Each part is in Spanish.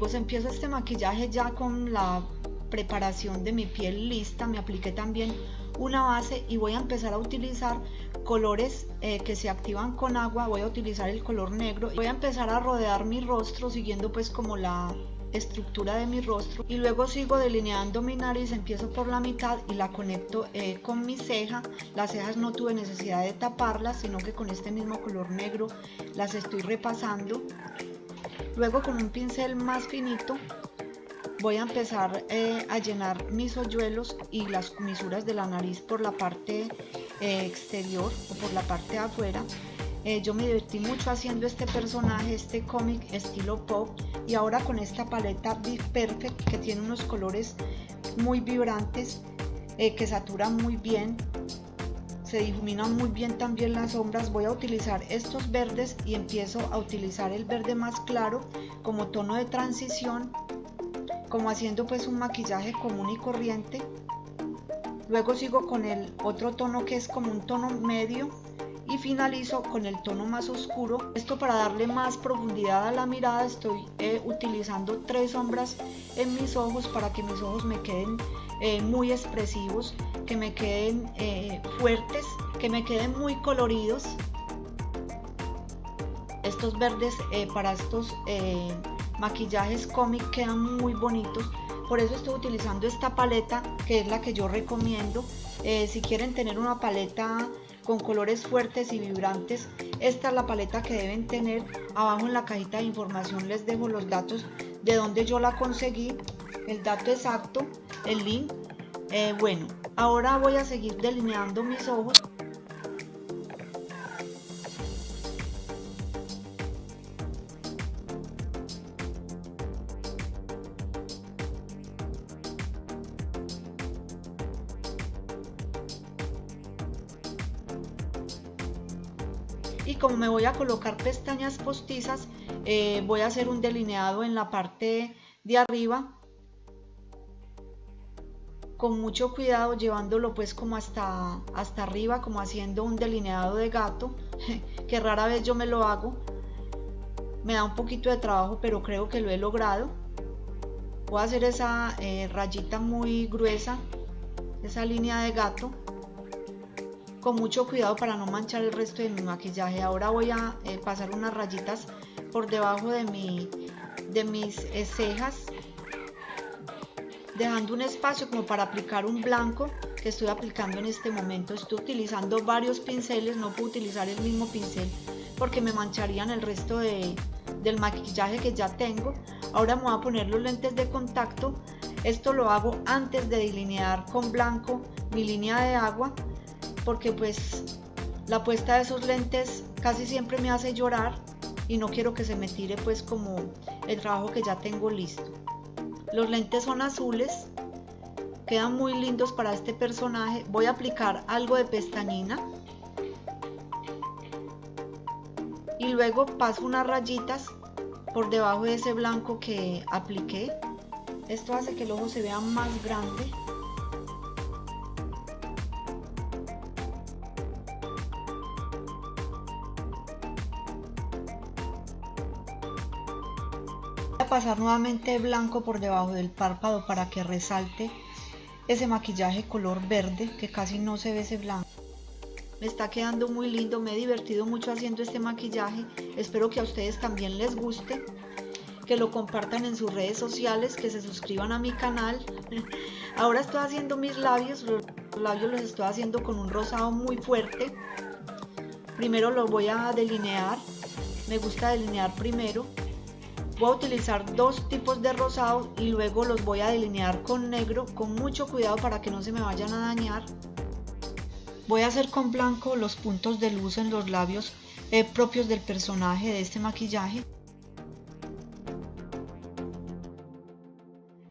amigos, empiezo este maquillaje ya con la preparación de mi piel lista. Me apliqué también una base y voy a empezar a utilizar colores que se activan con agua. Voy a utilizar el color negro. Voy a empezar a rodear mi rostro siguiendo pues como la estructura de mi rostro, y luego sigo delineando mi nariz. Empiezo por la mitad y la conecto con mi ceja. Las cejas no tuve necesidad de taparlas, sino que con este mismo color negro las estoy repasando. Luego con un pincel más finito voy a empezar a llenar mis hoyuelos y las comisuras de la nariz por la parte exterior o por la parte de afuera. Yo me divertí mucho haciendo este personaje, este cómic estilo pop, y ahora con esta paleta Be Perfect, que tiene unos colores muy vibrantes, que saturan muy bien, se difuminan muy bien también las sombras. Voy a utilizar estos verdes y empiezo a utilizar el verde más claro como tono de transición, como haciendo pues un maquillaje común y corriente. Luego sigo con el otro tono que es como un tono medio y finalizo con el tono más oscuro. Esto para darle más profundidad a la mirada. Estoy utilizando 3 sombras en mis ojos para que mis ojos me queden muy expresivos, que me queden fuertes, que me queden muy coloridos. Estos verdes para estos maquillajes cómic quedan muy bonitos. Por eso estoy utilizando esta paleta, que es la que yo recomiendo. Si quieren tener una paleta con colores fuertes y vibrantes, esta es la paleta que deben tener. Abajo en la cajita de información les dejo los datos de donde yo la conseguí, el dato exacto, el link. Bueno, ahora voy a seguir delineando mis ojos. Y como me voy a colocar pestañas postizas, voy a hacer un delineado en la parte de arriba con mucho cuidado, llevándolo pues como hasta arriba, como haciendo un delineado de gato que rara vez yo me lo hago. Me da un poquito de trabajo, pero creo que lo he logrado. Voy a hacer esa rayita muy gruesa, esa línea de gato, con mucho cuidado para no manchar el resto de mi maquillaje. Ahora voy a pasar unas rayitas por debajo de mis cejas, dejando un espacio como para aplicar un blanco que estoy aplicando en este momento. Estoy utilizando varios pinceles, no puedo utilizar el mismo pincel porque me mancharían el resto del maquillaje que ya tengo. Ahora me voy a poner los lentes de contacto. Esto lo hago antes de delinear con blanco mi línea de agua, porque pues la puesta de esos lentes casi siempre me hace llorar y no quiero que se me tire pues como el trabajo que ya tengo listo. Los lentes son azules, quedan muy lindos para este personaje. Voy a aplicar algo de pestañina y luego paso unas rayitas por debajo de ese blanco que apliqué. Esto hace que el ojo se vea más grande. Voy a pasar nuevamente blanco por debajo del párpado para que resalte ese maquillaje color verde, que casi no se ve ese blanco. Me está quedando muy lindo, me he divertido mucho haciendo este maquillaje. Espero que a ustedes también les guste, que lo compartan en sus redes sociales, que se suscriban a mi canal. Ahora estoy haciendo mis labios. Los labios los estoy haciendo con un rosado muy fuerte. Primero los voy a delinear, me gusta delinear primero. Voy a utilizar 2 tipos de rosado y luego los voy a delinear con negro, con mucho cuidado para que no se me vayan a dañar. Voy a hacer con blanco los puntos de luz en los labios propios del personaje de este maquillaje.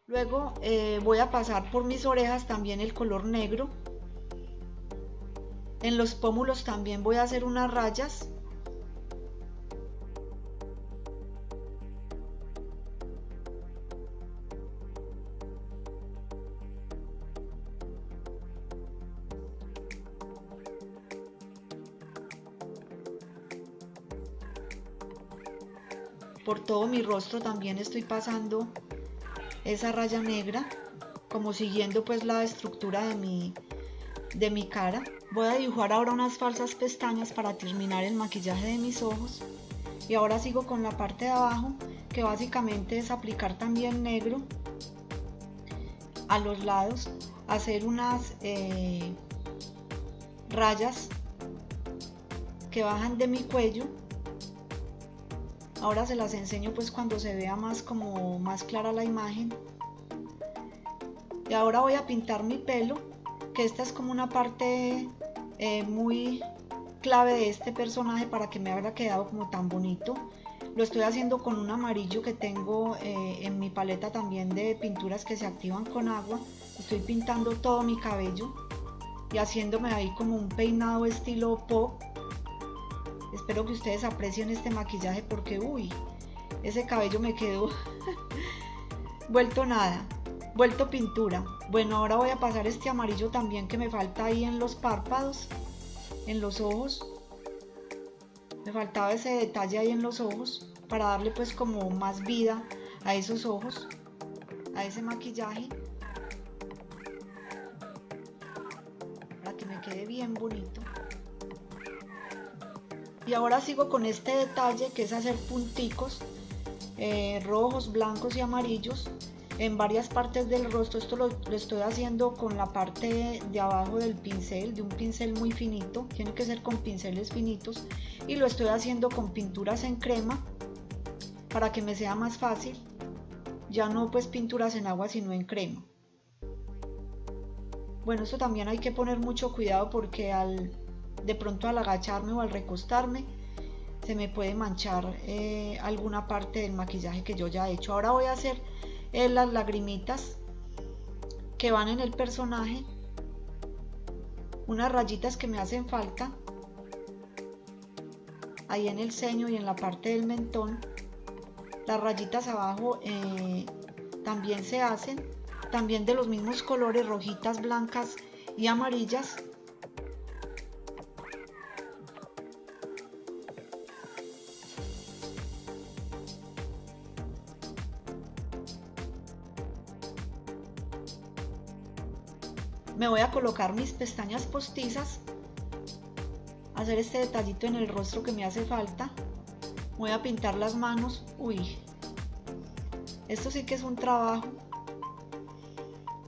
Luego voy a pasar por mis orejas también el color negro. En los pómulos también voy a hacer unas rayas. por todo mi rostro también estoy pasando esa raya negra, como siguiendo pues la estructura de mi cara. Voy a dibujar ahora unas falsas pestañas para terminar el maquillaje de mis ojos. Y ahora sigo con la parte de abajo, que básicamente es aplicar también negro a los lados, hacer unas rayas que bajan de mi cuello. Ahora se las enseño pues cuando se vea más clara la imagen. Y ahora voy a pintar mi pelo, que esta es como una parte muy clave de este personaje para que me haya quedado como tan bonito. Lo estoy haciendo con un amarillo que tengo en mi paleta también de pinturas que se activan con agua. Estoy pintando todo mi cabello y haciéndome ahí como un peinado estilo pop. Espero que ustedes aprecien este maquillaje porque uy, ese cabello me quedó vuelto nada, vuelto pintura. Bueno, ahora voy a pasar este amarillo también que me falta ahí en los párpados, en los ojos. Me faltaba ese detalle ahí en los ojos para darle pues como más vida a esos ojos, a ese maquillaje, para que me quede bien bonito. Y ahora sigo con este detalle que es hacer punticos rojos, blancos y amarillos en varias partes del rostro. Esto lo estoy haciendo con la parte de abajo del pincel, de un pincel muy finito, tiene que ser con pinceles finitos, y lo estoy haciendo con pinturas en crema para que me sea más fácil, ya no pues pinturas en agua sino en crema. Bueno, esto también hay que poner mucho cuidado porque de pronto al agacharme o al recostarme se me puede manchar alguna parte del maquillaje que yo ya he hecho. Ahora voy a hacer las lagrimitas que van en el personaje, unas rayitas que me hacen falta ahí en el ceño y en la parte del mentón. Las rayitas abajo también se hacen, también de los mismos colores, rojitas, blancas y amarillas. Me voy a colocar mis pestañas postizas, hacer este detallito en el rostro que me hace falta. Voy a pintar las manos. Uy, esto sí que es un trabajo,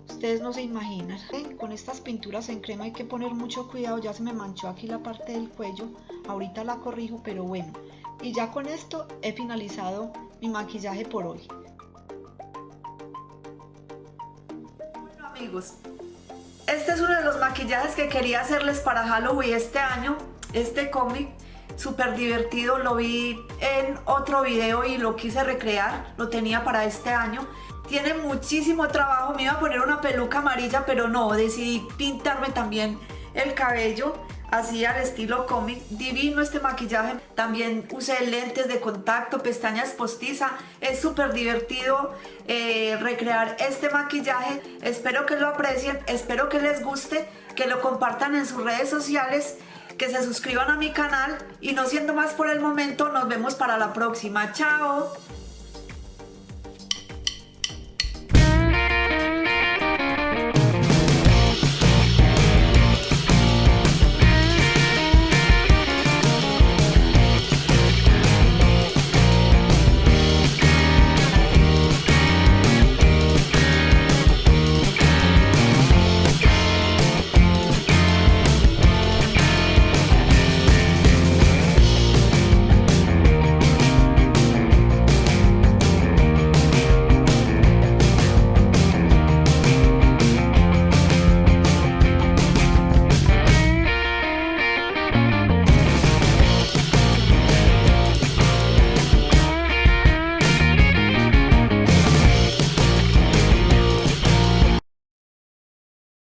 ustedes no se imaginan. Con estas pinturas en crema hay que poner mucho cuidado. Ya se me manchó aquí la parte del cuello, ahorita la corrijo, pero bueno. Y ya con esto he finalizado mi maquillaje por hoy. Bueno amigos, este es uno de los maquillajes que quería hacerles para Halloween este año. Este cómic súper divertido, lo vi en otro video y lo quise recrear, lo tenía para este año. Tiene muchísimo trabajo, me iba a poner una peluca amarilla, pero no, decidí pintarme también el cabello así al estilo cómic. Divino este maquillaje. También usé lentes de contacto, pestañas postiza. Es súper divertido recrear este maquillaje. Espero que lo aprecien, espero que les guste, que lo compartan en sus redes sociales, que se suscriban a mi canal y no siendo más por el momento, nos vemos para la próxima. ¡Chao!